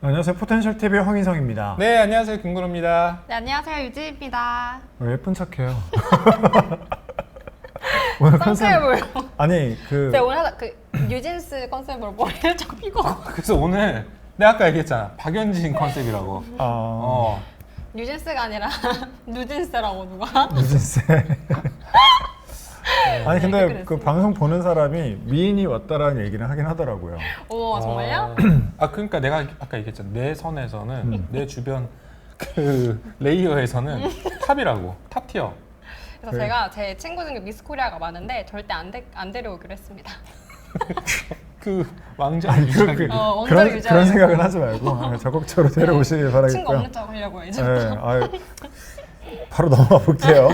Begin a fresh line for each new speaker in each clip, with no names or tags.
안녕하세요. 포텐셜 TV의 황인성입니다.
네, 안녕하세요. 김근호입니다.
네, 안녕하세요. 유지입니다.
예쁜 척해요. 오늘
컨셉을
아니
제가 오늘 하다 뉴진스 컨셉으로 머리를 쫙 펴고
그래서 오늘 내가 아까 얘기했잖아. 박연진 컨셉이라고.
뉴진스가 아니라 누진스라고 누가?
뉴진스. 아니 근데
댓글
그
됐습니다.
방송 보는 사람이 미인이 왔다라는 얘기를 하긴 하더라고요.
오, 정말요?
그러니까 내가 아까 얘기했잖아. 내 선에서는 내 주변 그 레이어에서는 탑이라고. 탑 티어.
그래서 제가 제 친구 중에 미스 코리아가 많은데 절대 안 데려오기로 했습니다.
그 왕자
아니
유지하기.
원정
그런
유지하려고.
생각은 하지 말고 적극적으로 데려오시길
친구
바라겠고요.
없는 척 하려고요, 이제.
네, 바로 넘어가 볼게요.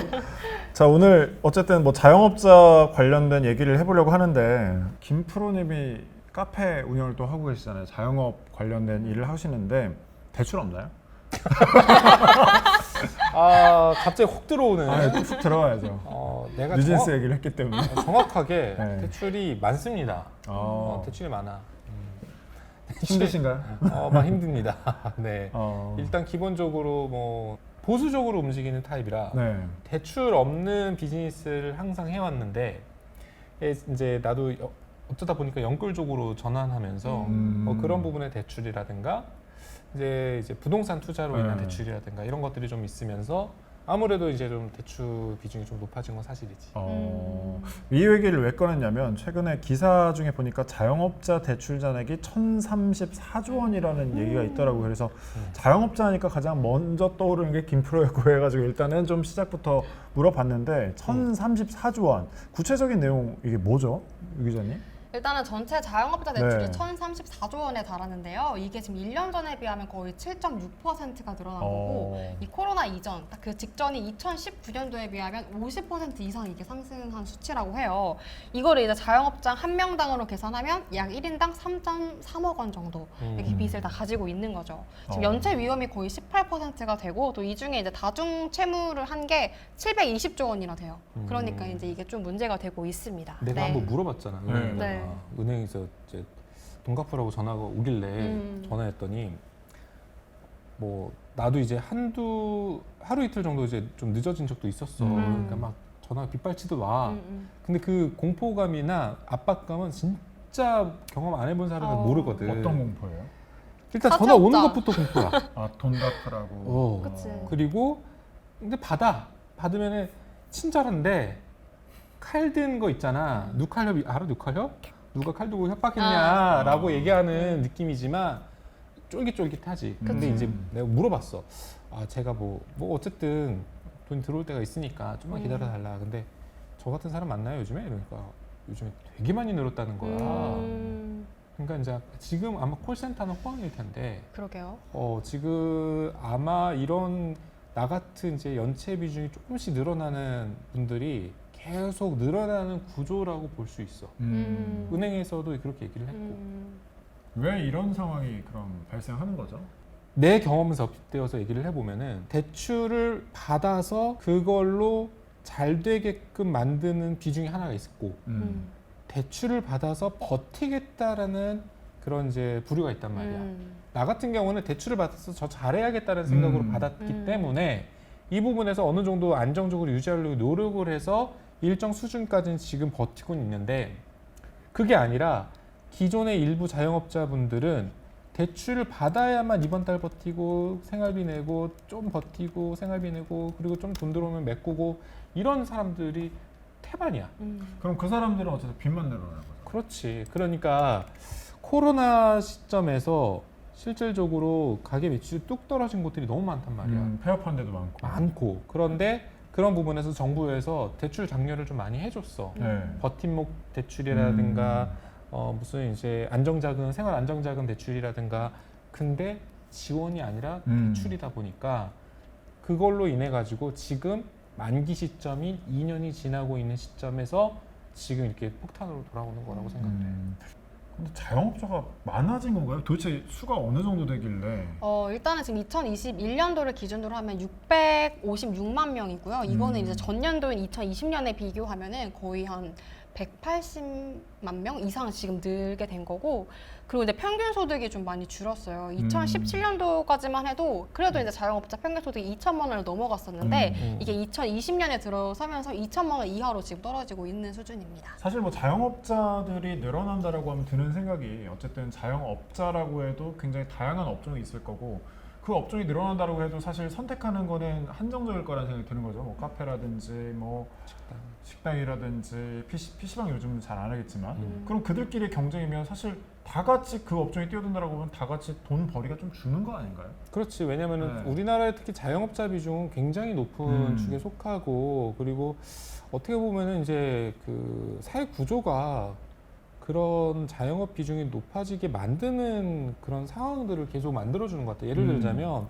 자, 오늘 어쨌든 뭐 자영업자 관련된 얘기를 해보려고 하는데 김프로님이 카페 운영을 또 하고 계시잖아요. 자영업 관련된 일을 하시는데 대출 없나요?
갑자기 혹 들어오는.
훅 들어가야죠.
내가
뉴진스 얘기를 했기 때문에.
정확하게
네.
대출이 많습니다.
어.
대출이 많아.
힘드신가요?
막 힘듭니다. 네.
어.
일단 기본적으로 뭐 보수적으로 움직이는 타입이라
네.
대출 없는 비즈니스를 항상 해왔는데 이제 나도 어쩌다 보니까 연끌 쪽으로 전환하면서 뭐 그런 부분의 대출이라든가 이제 부동산 투자로 인한
네.
대출이라든가 이런 것들이 좀 있으면서 아무래도 이제 좀 대출 비중이 좀 높아진 건 사실이지.
이 얘기를 왜 꺼냈냐면 최근에 기사 중에 보니까 자영업자 대출 잔액이 1,034조 원이라는 얘기가 있더라고요. 그래서 자영업자 하니까 가장 먼저 떠오르는 게 김프로였고 해가지고 일단은 좀 시작부터 물어봤는데 1,034조 원. 구체적인 내용 이게 뭐죠? 유 기자님?
일단은 전체 자영업자 대출이
네.
1,034조 원에 달하는데요. 이게 지금 1년 전에 비하면 거의 7.6%가 늘어난 거고 이 코로나 이전, 딱 그 직전인 2019년도에 비하면 50% 이상 이게 상승한 수치라고 해요. 이거를 이제 자영업자 한 명당으로 계산하면 약 1인당 3.3억 원 정도 이렇게 빚을 다 가지고 있는 거죠. 지금 연체 위험이 거의 18%가 되고 또 이 중에 이제 다중 채무를 한 게 720조 원이나 돼요. 그러니까 이제 이게 좀 문제가 되고 있습니다.
내가
네.
한번 물어봤잖아. 은행에다가.
네.
은행에서 이제 돈 갚으라고 전화가 오길래 전화했더니 뭐 나도 이제 하루 이틀 정도 이제 좀 늦어진 적도 있었어. 그러니까 막 전화가 빗발치듯 와. 근데 그 공포감이나 압박감은 진짜 경험 안 해본 사람은 모르거든.
어떤 공포예요?
일단
사채
전화 오는
없다.
것부터 공포야.
돈 갚으라고.
그치.
그리고 근데 받으면은 친절한데 칼 든 거 있잖아. 누칼협 알아? 누칼협? 누가 칼 들고 협박했냐라고 얘기하는 느낌이지만 쫄깃쫄깃하지. 근데 이제 내가 물어봤어. 제가 뭐 어쨌든 돈이 들어올 때가 있으니까 좀만 기다려달라. 근데 저 같은 사람 만나요 요즘에? 이러니까 요즘에 되게 많이 늘었다는 거야. 그러니까 이제 지금 아마 콜센터는 호황일 텐데
그러게요.
지금 아마 이런 나 같은 이제 연체 비중이 조금씩 늘어나는 분들이 계속 늘어나는 구조라고 볼 수 있어. 은행에서도 그렇게 얘기를 했고.
왜 이런 상황이 그럼 발생하는 거죠?
내 경험에서 빗대어서 얘기를 해보면은 대출을 받아서 그걸로 잘 되게끔 만드는 비중이 하나가 있었고 대출을 받아서 버티겠다라는 그런 이제 부류가 있단 말이야. 나 같은 경우는 대출을 받아서 저 잘해야겠다는 생각으로 받았기 때문에 이 부분에서 어느 정도 안정적으로 유지하려고 노력을 해서 일정 수준까지는 지금 버티고 있는데 그게 아니라 기존의 일부 자영업자분들은 대출을 받아야만 이번 달 버티고 생활비 내고 좀 버티고 생활비 내고 그리고 좀 돈 들어오면 메꾸고 이런 사람들이 태반이야.
그럼 그 사람들은 어쨌든 빚만 내려오는 거죠?
그렇지. 그러니까 코로나 시점에서 실질적으로 가계 매출이 뚝 떨어진 곳들이 너무 많단 말이야.
폐업한 데도 많고.
그런데 그런 부분에서 정부에서 대출 장려를 좀 많이 해줬어. 버팀목 대출이라든가 무슨 이제 안정자금, 생활 안정자금 대출이라든가. 근데 지원이 아니라 대출이다 보니까 그걸로 인해 가지고 지금 만기 시점인 2년이 지나고 있는 시점에서 지금 이렇게 폭탄으로 돌아오는 거라고 생각돼.
근데 자영업자가 많아진 건가요? 도대체 수가 어느 정도 되길래?
일단은 지금 2021년도를 기준으로 하면 656만 명이고요. 이거는 이제 전년도인 2020년에 비교하면은 거의 한 180만 명 이상 지금 늘게 된 거고, 그리고 이제 평균 소득이 좀 많이 줄었어요. 2017년도까지만 해도 그래도 이제 자영업자 평균 소득이 2천만 원을 넘어갔었는데 이게 2020년에 들어서면서 2천만 원 이하로 지금 떨어지고 있는 수준입니다.
사실 뭐 자영업자들이 늘어난다라고 하면 드는 생각이 어쨌든 자영업자라고 해도 굉장히 다양한 업종이 있을 거고 그 업종이 늘어난다고 해도 사실 선택하는 거는 한정적일 거라는 생각이 드는 거죠. 뭐 카페라든지 뭐 식당이라든지 PC방 요즘은 잘 안 하겠지만 그럼 그들끼리 경쟁이면 사실 다 같이 그 업종에 뛰어든다라고 하면 다 같이 돈 벌이가 좀 주는 거 아닌가요?
그렇지. 왜냐면은
네.
우리나라의 특히 자영업자 비중은 굉장히 높은 축에 속하고, 그리고 어떻게 보면은 이제 그 사회 구조가 그런 자영업 비중이 높아지게 만드는 그런 상황들을 계속 만들어주는 것 같아요. 예를 들자면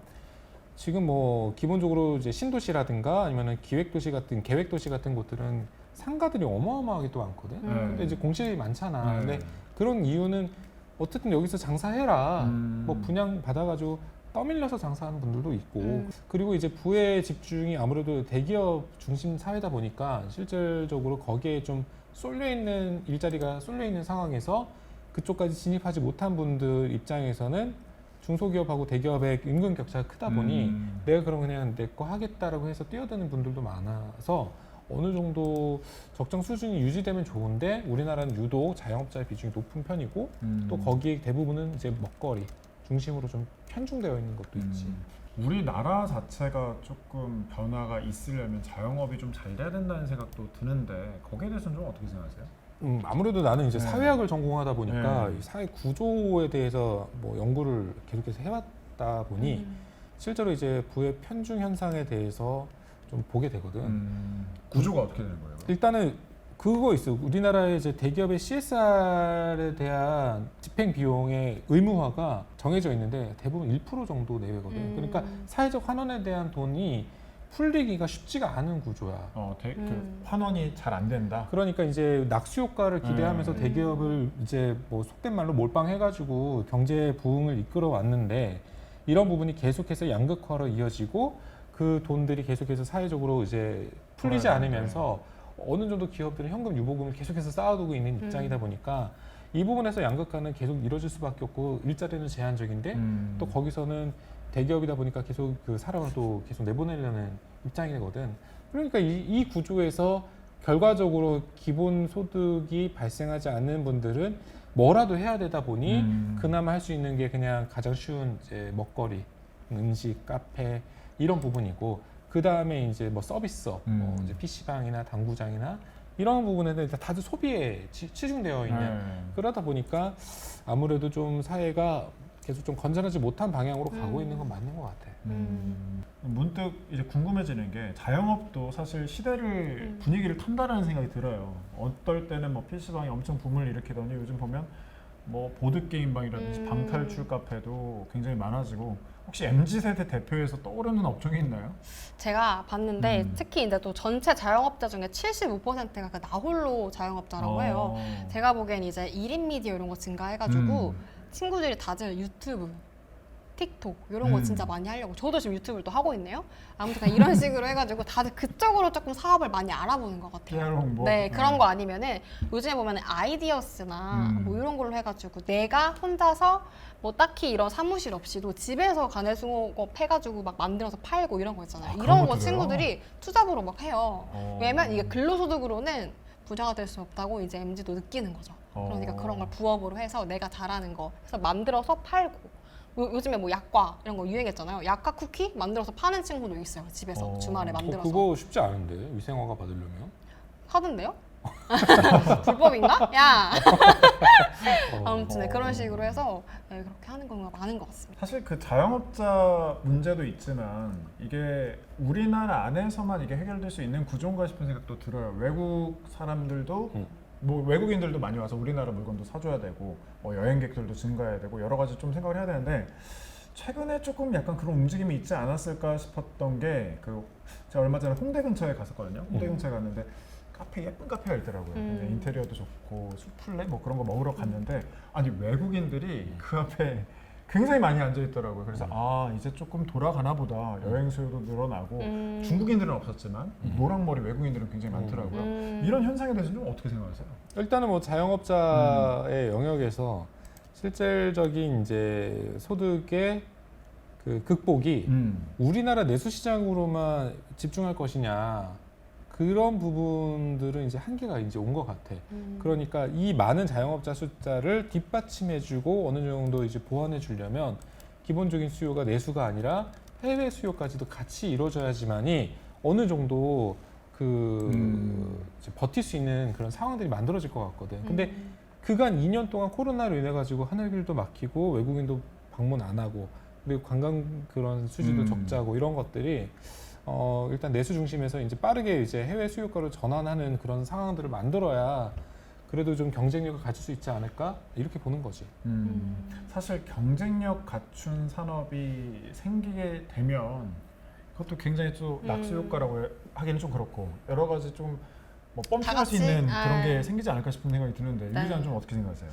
지금 뭐 기본적으로 이제 신도시라든가 아니면은 기획도시 같은 계획도시 같은 곳들은 상가들이 어마어마하게 또 많거든. 근데 이제 공실이 많잖아. 근데 그런 이유는 어쨌든 여기서 장사해라. 뭐 분양 받아가지고 떠밀려서 장사하는 분들도 있고, 그리고 이제 부의 집중이 아무래도 대기업 중심 사회다 보니까 실질적으로 거기에 좀 쏠려 있는 일자리가 쏠려 있는 상황에서 그쪽까지 진입하지 못한 분들 입장에서는 중소기업하고 대기업의 임금 격차가 크다 보니 내가 그럼 그냥 내 거 하겠다라고 해서 뛰어드는 분들도 많아서 어느 정도 적정 수준이 유지되면 좋은데, 우리나라는 유독 자영업자의 비중이 높은 편이고 또 거기에 대부분은 이제 먹거리 중심으로 좀 편중되어 있는 것도 있지.
우리나라 자체가 조금 변화가 있으려면 자영업이 좀 잘 돼야 된다는 생각도 드는데 거기에 대해서는 좀 어떻게 생각하세요?
아무래도 나는 이제
네.
사회학을 전공하다 보니까
네.
이 사회 구조에 대해서 뭐 연구를 계속해서 해왔다 보니 실제로 이제 부의 편중 현상에 대해서 좀 보게 되거든.
구조가 어떻게 되는 거예요?
일단은 그거 있어. 우리나라의 이제 대기업의 CSR에 대한 집행 비용의 의무화가 정해져 있는데 대부분 1% 정도 내외거든. 그러니까 사회적 환원에 대한 돈이 풀리기가 쉽지가 않은 구조야.
그 환원이 잘 안 된다.
그러니까 이제 낙수 효과를 기대하면서 대기업을 이제 뭐 속된 말로 몰빵해가지고 경제 부흥을 이끌어 왔는데, 이런 부분이 계속해서 양극화로 이어지고 그 돈들이 계속해서 사회적으로 이제 풀리지 않으면서 어느 정도 기업들은 현금 유보금을 계속해서 쌓아두고 있는 입장이다 보니까 이 부분에서 양극화는 계속 이뤄질 수밖에 없고, 일자리는 제한적인데 또 거기서는 대기업이다 보니까 계속 그 사람을 또 계속 내보내려는 입장이 되거든. 그러니까 이 구조에서 결과적으로 기본 소득이 발생하지 않는 분들은 뭐라도 해야 되다 보니 그나마 할 수 있는 게 그냥 가장 쉬운 이제 먹거리, 음식, 카페 이런 부분이고, 그 다음에 이제 뭐 서비스업, 뭐 이제 PC방이나 당구장이나 이런 부분에는 다들 소비에 치중되어 있는, 그러다 보니까 아무래도 좀 사회가 계속 좀 건전하지 못한 방향으로 가고 있는 건 맞는 것 같아.
문득 이제 궁금해지는 게 자영업도 사실 시대를 분위기를 탄다라는 생각이 들어요. 어떨 때는 뭐 PC방이 엄청 붐을 일으키더니 요즘 보면 뭐 보드 게임방이라든지 방탈출 카페도 굉장히 많아지고, 혹시 MZ세대 대표에서 떠오르는 업종이 있나요?
제가 봤는데 특히 이제 또 전체 자영업자 중에 75%가 그 나홀로 자영업자라고 해요. 제가 보기엔 이제 1인 미디어 이런 거 증가해가지고 친구들이 다들 유튜브, 틱톡 이런 거 진짜 많이 하려고, 저도 지금 유튜브를 또 하고 있네요. 아무튼 이런 식으로 해가지고 다들 그쪽으로 조금 사업을 많이 알아보는 것 같아요.
PR 홍보.
네, 그런 거 아니면은 요즘에 보면은 아이디어스나 뭐 이런 걸로 해가지고 내가 혼자서 뭐 딱히 이런 사무실 없이도 집에서 가내수공업 해가지고 막 만들어서 팔고 이런 거 있잖아요.
그런
이런 거
것도요?
친구들이 투잡으로 막 해요. 왜냐면 이게 근로소득으로는 부자가 될 수 없다고 이제 MZ도 느끼는 거죠. 그러니까 그런 걸 부업으로 해서 내가 잘하는 거 해서 만들어서 팔고, 요즘에 뭐 약과 이런 거 유행했잖아요. 약과 쿠키 만들어서 파는 친구도 있어요. 집에서 주말에 만들어서.
그거 쉽지 않은데, 위생허가 받으려면.
하던데요? 불법인가? 야. 아무튼 네, 그런 식으로 해서 네, 그렇게 하는 경우가 많은 것 같습니다.
사실 그 자영업자 문제도 있지만 이게 우리나라 안에서만 이게 해결될 수 있는 구조인가 싶은 생각도 들어요. 외국 사람들도 뭐 외국인들도 많이 와서 우리나라 물건도 사줘야 되고 여행객들도 증가해야 되고 여러 가지 좀 생각을 해야 되는데, 최근에 조금 약간 그런 움직임이 있지 않았을까 싶었던 게, 그 제가 얼마 전에 홍대 근처에 갔었거든요. 홍대 근처에 갔는데 카페, 예쁜 카페가 있더라고요. 이제 인테리어도 좋고 수플레 뭐 그런 거 먹으러 갔는데, 아니 외국인들이 그 앞에 굉장히 많이 앉아 있더라고요. 그래서 이제 조금 돌아가나 보다. 여행 수요도 늘어나고 중국인들은 없었지만 노랑머리 외국인들은 굉장히 많더라고요. 이런 현상에 대해서는 좀 어떻게 생각하세요?
일단은 뭐 자영업자의 영역에서 실질적인 이제 소득의 그 극복이 우리나라 내수 시장으로만 집중할 것이냐, 그런 부분들은 이제 한계가 이제 온 것 같아. 그러니까 이 많은 자영업자 숫자를 뒷받침해주고 어느 정도 이제 보완해주려면 기본적인 수요가 내수가 아니라 해외 수요까지도 같이 이루어져야지만이 어느 정도 이제 버틸 수 있는 그런 상황들이 만들어질 것 같거든. 근데 그간 2년 동안 코로나로 인해 가지고 하늘길도 막히고 외국인도 방문 안 하고 그리고 관광 그런 수지도 적자고 이런 것들이 일단 내수 중심에서 이제 빠르게 이제 해외 수요가로 전환하는 그런 상황들을 만들어야 그래도 좀 경쟁력을 갖출 수 있지 않을까 이렇게 보는 거지.
사실 경쟁력 갖춘 산업이 생기게 되면 그것도 굉장히 또 낙수 효과라고 하기는 좀 그렇고 여러 가지 좀 뭐 펌핑할 수
같이?
있는 그런 게 생기지 않을까 싶은 생각이 드는데 유
네.
기자는 좀 어떻게 생각하세요?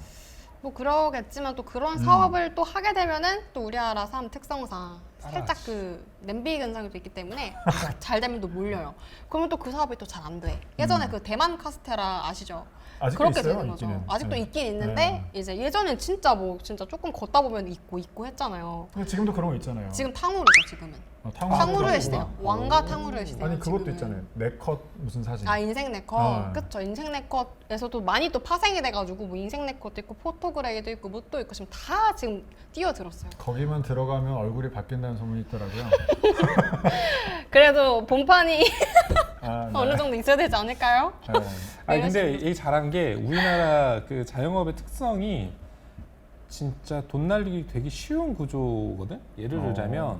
뭐 그러겠지만 또 그런 사업을 또 하게 되면은 또 우리나라 사람 특성상 살짝
따라하지.
그 냄비 근성이 또 있기 때문에 잘 되면 또 몰려요. 그러면 또 그 사업이 또 잘 안 돼. 예전에 그 대만 카스테라 아시죠?
아직도
그렇게
있어요,
되는 거죠.
있기는.
아직도
네.
있긴 있는데
네.
이제 예전엔 진짜 진짜 조금 걷다 보면 있고 했잖아요.
근데 지금도 그런 거 있잖아요.
지금 탕후루죠 지금은. 탕후루의 시대요. 왕가 탕후루의 시대요.
아니 그것도
지금은.
있잖아요. 네컷 무슨 사진.
인생 네컷.
아.
그쵸. 인생 네컷에서도 많이 또 파생이 돼가지고 뭐 인생 네컷도 있고 포토그레이도 있고 뭐 또 있고 지금 다 지금 뛰어들었어요.
거기만 들어가면 얼굴이 바뀐다는 소문이 있더라고요.
그래도 본판이
네.
어느 정도 있어야 되지 않을까요?
네.
아니 근데 이 잘한 게 우리나라 그 자영업의 특성이 진짜 돈 날리기 되게 쉬운 구조거든. 예를 들자면,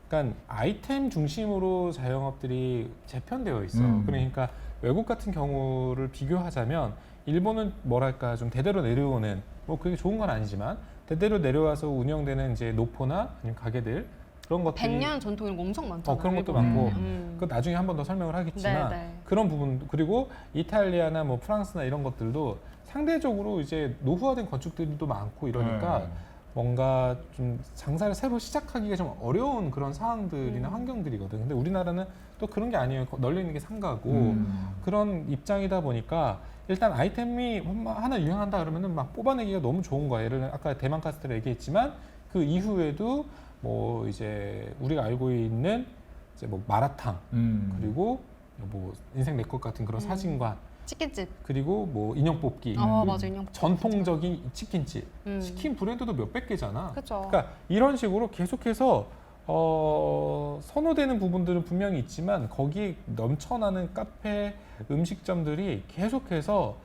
그러니까 아이템 중심으로 자영업들이 재편되어 있어. 그러니까 외국 같은 경우를 비교하자면 일본은 뭐랄까 좀 대대로 내려오는 뭐 그게 좋은 건 아니지만 대대로 내려와서 운영되는 이제 노포나 아니면 가게들 그런 것들이
100년 전통 이런 거 엄청 많잖아요.
그런 것도
일본은.
많고 그 나중에 한 번 더 설명을 하겠지만
네, 네.
그런 부분 그리고 이탈리아나 뭐 프랑스나 이런 것들도 상대적으로 이제 노후화된 건축들도 많고 이러니까 뭔가 좀 장사를 새로 시작하기가 좀 어려운 그런 상황들이나 환경들이거든. 근데 우리나라는 또 그런 게 아니에요. 널려 있는 게 상가고 그런 입장이다 보니까 일단 아이템이 하나 유행한다 그러면은 막 뽑아내기가 너무 좋은 거야. 예를 들어 아까 대만 카스테라 얘기했지만 그 이후에도 뭐 이제 우리가 알고 있는 이제 뭐 마라탕 그리고 뭐 인생 내것 같은 그런 사진관
치킨집.
그리고 뭐 인형 뽑기
맞아 인형.
전통적인 치킨집 치킨 브랜드도 몇백 개잖아.
그렇죠.
그러니까 이런 식으로 계속해서 선호되는 부분들은 분명히 있지만 거기에 넘쳐나는 카페 음식점들이 계속해서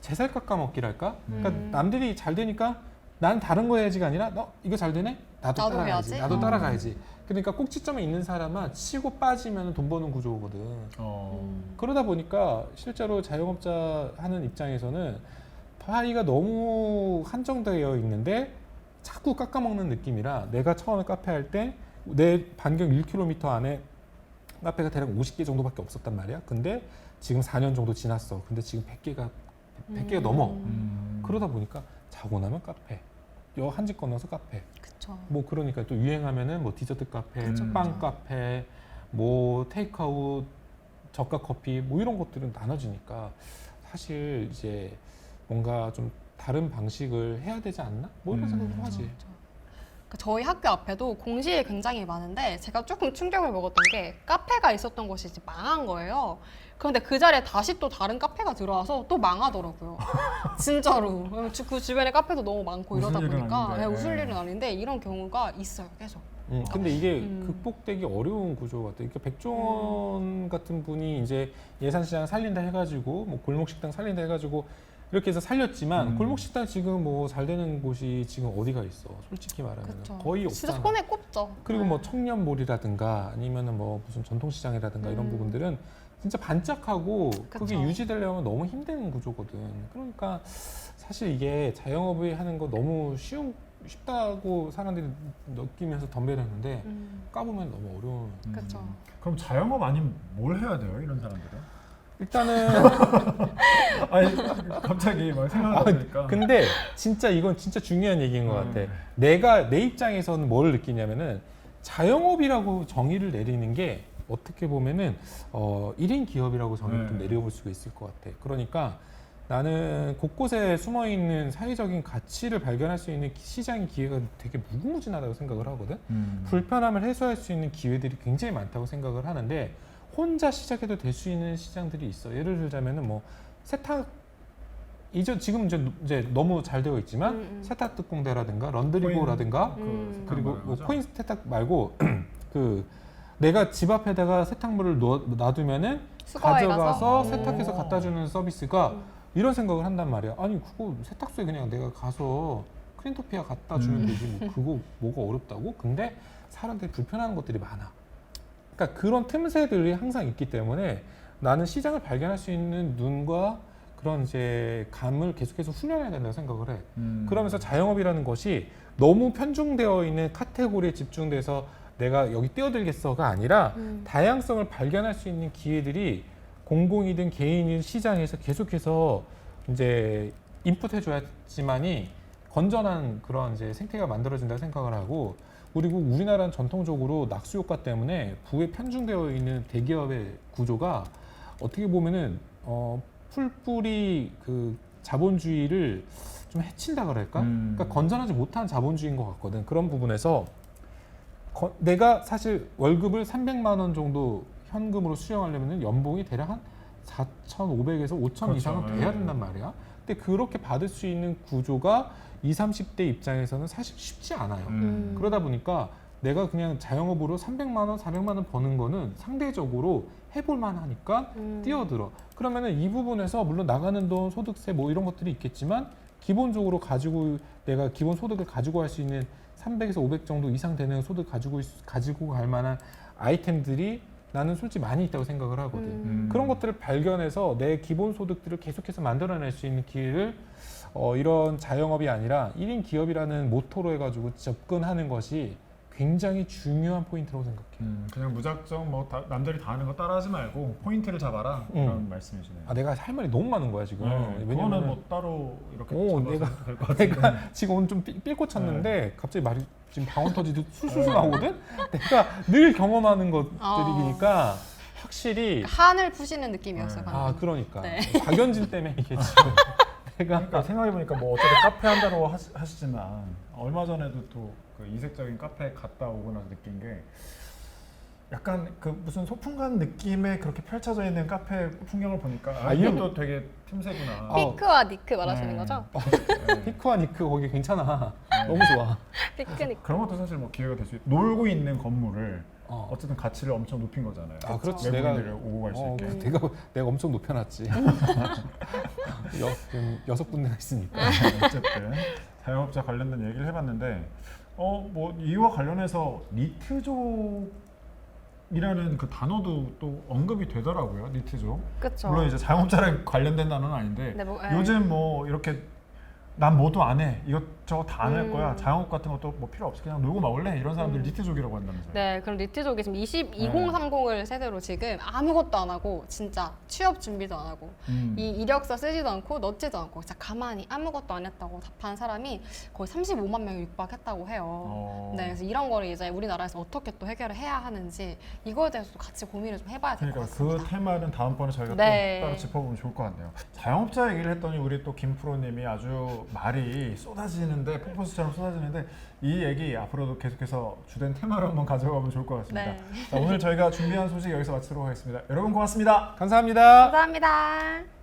제살 깎아먹기랄까? 그러니까 남들이 잘 되니까 난 다른 거 해야지가 아니라 너 이거 잘 되네? 나도
나도
따라가야지.
해야지.
나도 따라가야지. 그러니까 꼭지점에 있는 사람은 치고 빠지면 돈 버는 구조거든. 그러다 보니까 실제로 자영업자 하는 입장에서는 파이가 너무 한정되어 있는데 자꾸 깎아먹는 느낌이라 내가 처음에 카페 할 때 내 반경 1km 안에 카페가 대략 50개 정도밖에 없었단 말이야. 근데 지금 4년 정도 지났어. 근데 지금 100개가 넘어. 그러다 보니까 자고 나면 카페. 한 집 건너서 카페.
그쵸.
뭐 그러니까 또 유행하면은 뭐 디저트 카페, 빵 카페, 뭐 테이크아웃, 저가 커피 뭐 이런 것들은 나눠지니까 사실 이제 뭔가 좀 다른 방식을 해야 되지 않나? 뭐 이런 생각을 하지.
저희 학교 앞에도 공실이 굉장히 많은데 제가 조금 충격을 먹었던 게 카페가 있었던 곳이 이제 망한 거예요. 그런데 그 자리에 다시 또 다른 카페가 들어와서 또 망하더라고요. 진짜로. 그 주변에 카페도 너무 많고 이러다
웃을 일은
보니까
아닌데.
웃을 일은 아닌데 이런 경우가 있어요. 계속.
근데 이게 극복되기 어려운 구조 같아요. 그러니까 백종원 같은 분이 이제 예산시장 살린다 해가지고 뭐 골목식당 살린다 해가지고 이렇게 해서 살렸지만 골목식당 지금 뭐 잘 되는 곳이 지금 어디가 있어? 솔직히 말하면
그쵸.
거의
진짜
없잖아.
손에 꼽죠.
그리고 뭐 청년몰이라든가 아니면은 뭐 무슨 전통시장이라든가 이런 부분들은 진짜 반짝하고 그게
그쵸.
유지되려면 너무 힘든 구조거든. 그러니까 사실 이게 자영업을 하는 거 너무 쉽다고 사람들이 느끼면서 덤벼드는데 까보면 너무 어려운.
그렇죠.
그럼 자영업 아니면 뭘 해야 돼요? 이런 사람들은?
일단은
아니 갑자기 막 생각나니까.
근데 진짜 이건 진짜 중요한 얘기인 것 같아. 내가 내 입장에서는 뭘 느끼냐면은 자영업이라고 정의를 내리는 게 어떻게 보면은 1인 기업이라고 정의를 좀 내려볼 수가 있을 것 같아. 그러니까 나는 곳곳에 숨어 있는 사회적인 가치를 발견할 수 있는 시장의 기회가 되게 무궁무진하다고 생각을 하거든. 불편함을 해소할 수 있는 기회들이 굉장히 많다고 생각을 하는데 혼자 시작해도 될 수 있는 시장들이 있어. 예를 들자면은 뭐 세탁 지금 이제 너무 잘 되어 있지만 세탁 특공대라든가 런드리고라든가 그리고 뭐 코인 세탁 말고 그 내가 집 앞에다가 세탁물을 놔두면은
수거해
가져가서
가서?
세탁해서 갖다 주는 서비스가 이런 생각을 한단 말이야. 아니 그거 세탁소에 그냥 내가 가서 크린토피아 갖다 주면 되지 뭐 그거 뭐가 어렵다고? 근데 사람들이 불편해하는 것들이 많아. 그러니까 그런 틈새들이 항상 있기 때문에 나는 시장을 발견할 수 있는 눈과 그런 이제 감을 계속해서 훈련해야 된다고 생각을 해. 그러면서 자영업이라는 것이 너무 편중되어 있는 카테고리에 집중돼서 내가 여기 뛰어들겠어가 아니라 다양성을 발견할 수 있는 기회들이 공공이든 개인이든 시장에서 계속해서 이제 인풋해줘야지만이 건전한 그런 이제 생태가 만들어진다고 생각을 하고, 그리고 우리나라는 전통적으로 낙수 효과 때문에 부에 편중되어 있는 대기업의 구조가 어떻게 보면은 풀뿌리 그 자본주의를 좀 해친다 그럴까? 그러니까 건전하지 못한 자본주의인 것 같거든. 그런 부분에서 내가 사실 월급을 300만 원 정도 현금으로 수령하려면 연봉이 대략 한 4,500에서 5,000
그렇죠.
이상은 돼야 된단 말이야. 근데 그렇게 받을 수 있는 구조가 20, 30대 입장에서는 사실 쉽지 않아요. 그러다 보니까 내가 그냥 자영업으로 300만 원, 400만 원 버는 거는 상대적으로 해볼 만하니까 뛰어들어. 그러면은 이 부분에서 물론 나가는 돈, 소득세 뭐 이런 것들이 있겠지만 기본적으로 내가 기본 소득을 가지고 할 수 있는 300에서 500 정도 이상 되는 소득 가지고 갈 만한 아이템들이 나는 솔직히 많이 있다고 생각을 하거든. 그런 것들을 발견해서 내 기본 소득들을 계속해서 만들어낼 수 있는 기회를 이런 자영업이 아니라 1인 기업이라는 모토로 해가지고 접근하는 것이 굉장히 중요한 포인트라고 생각해.
그냥 무작정 뭐 남들이 다 하는 거 따라하지 말고 포인트를 잡아라 그런 말씀이시네요.
아, 내가 할 말이 너무 많은 거야 지금.
그거는 뭐 따로 이렇게
내가
될것 같은데.
내가 지금 오늘 좀 삘고 쳤는데 갑자기 말이 지금 방언 터지듯 술술술 나오거든. 내가 늘 경험하는 것들이니까 확실히
한을 푸시는 느낌이었어요. 방금.
아 그러니까
네.
박연진 때문에 이게 지금
그러니까 생각해보니까 뭐 어차피 카페 한다고 하시지만 얼마 전에도 또 그 이색적인 카페에 갔다 오고 나서 느낀 게 약간 그 무슨 소풍간 느낌의 그렇게 펼쳐져 있는 카페 풍경을 보니까 이것도 되게 틈새구나.
피크와 니크 말하시는
네.
거죠?
피크와 니크 거기 괜찮아. 너무 좋아.
피크 니크.
그런 것도 사실 뭐 기회가 될 수 있고, 놀고 있는 건물을 어쨌든 가치를 엄청 높인 거잖아요.
아 그렇지.
외국인들이 오고 갈 수 있게.
내가 엄청 높여놨지. 지금 6군데가 있으니까.
어쨌든 자영업자 관련된 얘기를 해봤는데 뭐 이와 관련해서 니트족이라는 그 단어도 또 언급이 되더라고요. 니트족.
그렇죠.
물론 이제 자영업자랑 관련된 단어는 아닌데
네,
요즘 뭐 이렇게 난 뭐도 안 해, 이것저것 다 안 할 거야, 자영업 같은 것도 뭐 필요 없어, 그냥 놀고 먹을래, 이런 사람들 니트족이라고 한다면서요.
네, 그럼 니트족이 지금 2030을 세대로 지금 아무것도 안 하고 진짜 취업 준비도 안 하고 이 이력서 쓰지도 않고 넣지도 않고 진짜 가만히 아무것도 안 했다고 답한 사람이 거의 35만 명이 육박했다고 해요. 네, 그래서 이런 거를 이제 우리나라에서 어떻게 또 해결을 해야 하는지 이거에 대해서도 같이 고민을 좀 해봐야 될 것
그러니까
같습니다.
그 테마는 다음번에 저희가
네.
또 따로 짚어보면 좋을 것 같네요. 자영업자 얘기를 했더니 우리 또 김프로님이 아주 말이 쏟아지는데, 폭포수처럼 쏟아지는데, 이 얘기 앞으로도 계속해서 주된 테마로 한번 가져가면 좋을 것 같습니다.
네.
자, 오늘 저희가 준비한 소식 여기서 마치도록 하겠습니다. 여러분 고맙습니다.
감사합니다.
감사합니다.